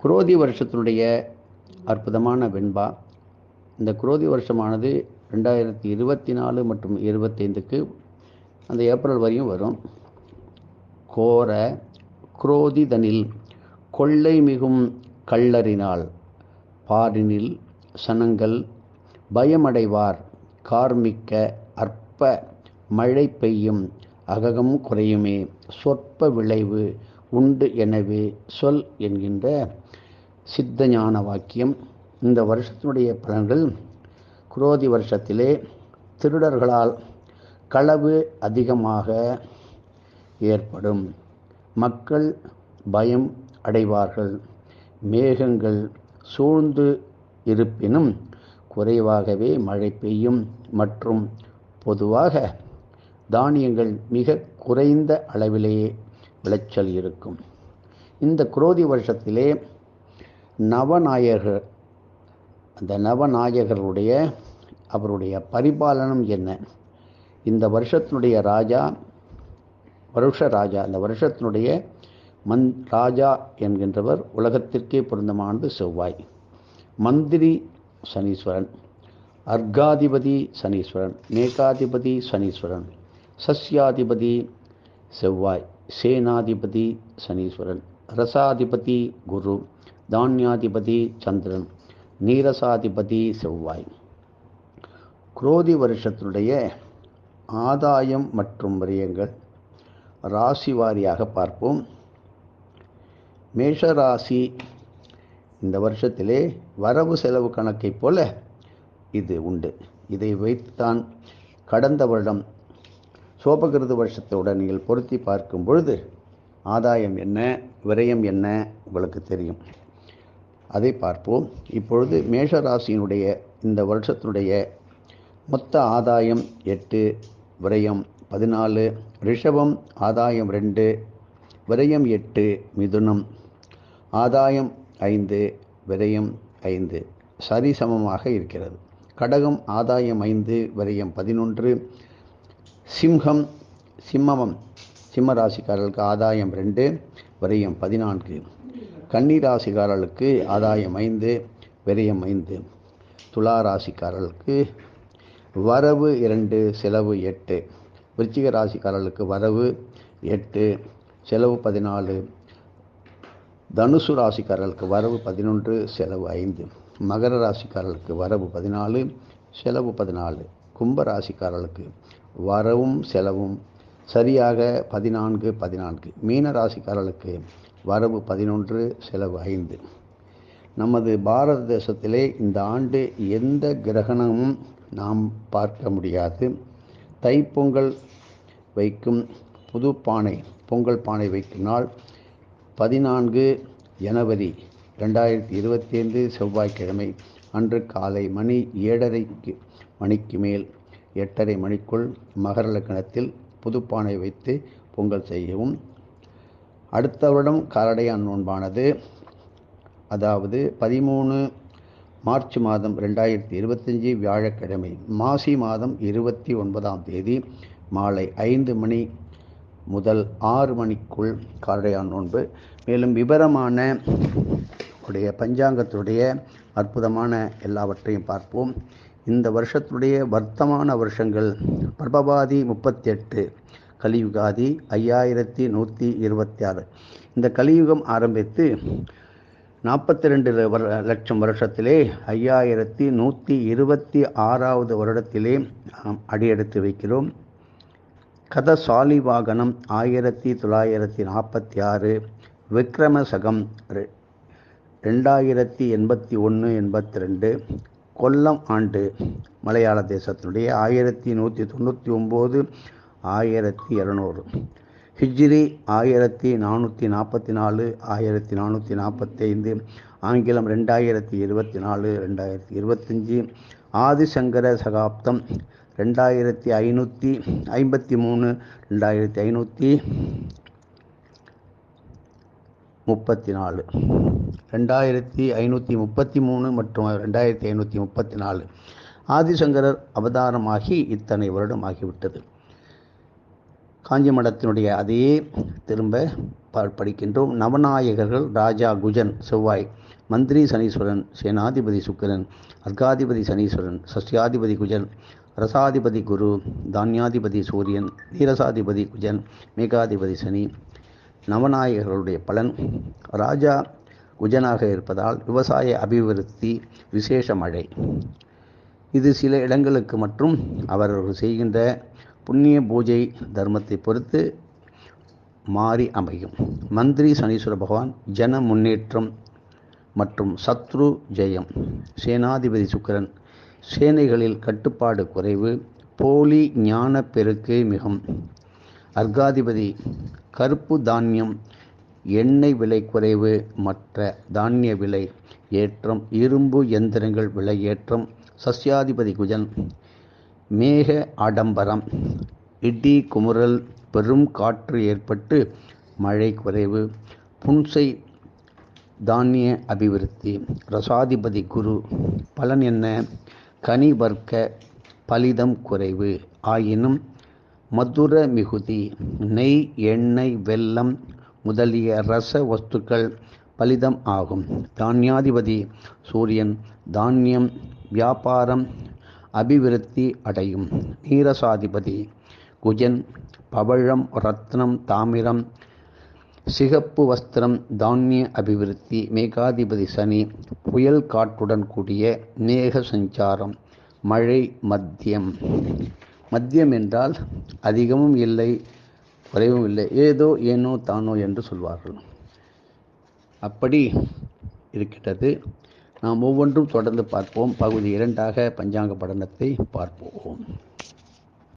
குரோதி வருஷத்தினுடைய அற்புதமான வெண்பா. இந்த குரோதி வருஷமானது 2024 மற்றும் 25க்கு அந்த ஏப்ரல் வரையும் வரும். கோர குரோதிதனில் கொள்ளை மிகும் கள்ளரினால் பாரினில் சனங்கள் பயமடைவார். கார்மிக்க அற்ப மழை பெய்யும் அககம் குறையுமே சொற்ப விளைவு உண்டு எனவே சொல் என்கின்ற சித்த ஞான வாக்கியம். இந்த வருஷத்தினுடைய பலன்கள்: குரோதி வருஷத்திலே திருடர்களால் களவு அதிகமாக ஏற்படும். மக்கள் பயம் அடைவார்கள். மேகங்கள் சூழ்ந்து இருப்பினும் குறைவாகவே மழை பெய்யும் மற்றும் பொதுவாக தானியங்கள் மிக குறைந்த அளவிலேயே விளைச்சல் இருக்கும். இந்த குரோதி வருஷத்திலே நவநாயகர், அந்த நவநாயகருடைய அவருடைய பரிபாலனம் என்ன? இந்த வருஷத்தினுடைய ராஜா வருஷ ராஜா, இந்த வருஷத்தினுடைய ராஜா என்கின்றவர் உலகத்திற்கே பொருந்தமானது செவ்வாய். மந்திரி சனீஸ்வரன், அர்காதிபதி சனீஸ்வரன், மேகாதிபதி சனீஸ்வரன், சஸ்யாதிபதி செவ்வாய், சேனாதிபதி சனீஸ்வரன், ரசாதிபதி குரு, தானியாதிபதி சந்திரன், நீரசாதிபதி செவ்வாய். குரோதி வருஷத்தினுடைய ஆதாயம் மற்றும் விரயங்கள் ராசி வாரியாக பார்ப்போம். மேஷராசி இந்த வருஷத்திலே வரவு செலவு கணக்கை போல இது உண்டு. இதை வைத்துத்தான் கடந்த வருடம் சோபகிருது வருஷத்துடன் நீங்கள் பொருத்தி பார்க்கும் பொழுது ஆதாயம் என்ன, விரயம் என்ன உங்களுக்கு தெரியும். அதை பார்ப்போம். இப்பொழுது மேஷராசியினுடைய இந்த வருஷத்தினுடைய மொத்த ஆதாயம் 8, விரயம் 14. ரிஷபம் ஆதாயம் 2, விரயம் 8. மிதுனம் ஆதாயம் 5, விரயம் 5, சரிசமமாக இருக்கிறது. கடகம் ஆதாயம் 5, விரயம் 11. சிம்ம ராசிக்காரர்களுக்கு ஆதாயம் 2, விரயம் 14. கன்னி ராசிக்காரர்களுக்கு ஆதாயம் 5, விரயம் 5. துலா ராசிக்காரர்களுக்கு வரவு 2, செலவு 8. விருச்சிக ராசிக்காரர்களுக்கு வரவு 8, செலவு 14. தனுசு ராசிக்காரர்களுக்கு வரவு 11, செலவு 5. மகர ராசிக்காரர்களுக்கு வரவு 14, செலவு 14. கும்ப ராசிக்காரர்களுக்கு வரவும் செலவும் சரியாக 14, 14. மீன ராசிக்காரர்களுக்கு வரவு 11, செலவு 5. நமது பாரத தேசத்திலே இந்த ஆண்டு எந்த கிரகணமும் நாம் பார்க்க முடியாது. தைப்பொங்கல் வைக்கும் புது பானை, பொங்கல் பானை வைக்கும் நாள் 14 ஜனவரி 2025 செவ்வாய்க்கிழமை அன்று காலை மணி 7:30 மணிக்கு மேல் 8:30 மணிக்குள் மகர லக்னத்தில் புதுப்பானை வைத்து பொங்கல் செய்யவும். அடுத்த வருடம் காரடையான் நோன்பானது, அதாவது 13 மார்ச் மாதம் 2025 வியாழக்கிழமை மாசி மாதம் 29ஆம் தேதி மாலை 5 மணி முதல் 6 மணிக்குள் காரடையான் நோன்பு. மேலும் விவரமான உடைய பஞ்சாங்கத்துடைய அற்புதமான எல்லாவற்றையும் பார்ப்போம். இந்த வருஷத்துடைய வர்த்தமான வருஷங்கள் பிரபவாதி 38, கலியுகாதி 5126. இந்த கலியுகம் ஆரம்பித்து 42 லட்சம் வருஷத்திலே 5126வது வருடத்திலே நாம் அடியெடுத்து வைக்கிறோம். கதசாலி வாகனம் 1946, விக்ரம சகம் 2081-82, கொல்லம் ஆண்டு மலையாள தேசத்தினுடைய 1199, 1200, ஹிஜ்ரி 1444, 1445, ஆங்கிலம் 2024, 2025, ஆதிசங்கர சகாப்தம் 2553, 2534, 2533 மற்றும் 2534. ஆதிசங்கரர் அவதாரமாகி இத்தனை வருடம் ஆகிவிட்டது. காஞ்சி மடத்தினுடைய அதே திரும்ப படிக்கின்றோம். நவநாயகர்கள் ராஜா குஜன் செவ்வாய், மந்திரி சனீஸ்வரன், சேனாதிபதி சுக்கிரன், அர்காதிபதி சனீஸ்வரன், சஸ்யாதிபதி குஜன், ரசாதிபதி குரு, தானியாதிபதி சூரியன், நீரசாதிபதி குஜன், மேகாதிபதி சனி. நவநாயகர்களுடைய பலன்: ராஜா குஜனாக இருப்பதால் விவசாய அபிவிருத்தி, விசேஷ மழை. இது சில இடங்களுக்கு மற்றும் அவர்கள் செய்கின்ற புண்ணிய பூஜை தர்மத்தை பொறுத்து மாறி அமையும். மந்திரி சனீஸ்வர பகவான் ஜன முன்னேற்றம் மற்றும் சத்ரு ஜெயம். சேனாதிபதி சுக்கிரன் சேனைகளில் கட்டுப்பாடு குறைவு, போலி ஞான பெருக்கு மிகும். அர்காதிபதி கருப்பு தானியம், எண்ணெய் விலை குறைவு, மற்ற தானிய விலை ஏற்றம், இரும்பு எந்திரங்கள் விலை ஏற்றம். சஸ்யாதிபதி குஜன் மேக ஆடம்பரம், இடி குமுறல், பெரும் காற்று ஏற்பட்டு மழை குறைவு. புன்சை தானிய அபிவிருத்தி. ரசாதிபதி குரு பலன் என்ன? கனி வர்க்க பலிதம் குறைவு, ஆயினும் மதுர மிகுதி. நெய், எண்ணெய், வெல்லம் முதலிய ரச வஸ்துக்கள் பலிதம் ஆகும். தானியாதிபதி சூரியன் தானியம் வியாபாரம் அபிவிருத்தி அடையும். நீரசாதிபதி குஜன் பவழம், ரத்னம், தாமிரம், சிகப்பு வஸ்திரம் தானிய அபிவிருத்தி. மேகாதிபதி சனி புயல் காற்றுடன் கூடிய மேக சஞ்சாரம், மழை மத்தியம். மத்தியம் என்றால் அதிகமும் இல்லை குறைவும் இல்லை, ஏதோ ஏனோ தானோ என்று சொல்வார்கள். அப்படி இருக்கின்றது. நாம் ஒவ்வொன்றும் தொடர்ந்து பார்ப்போம். பகுதி 2 பஞ்சாங்க படனத்தை பார்ப்போம்.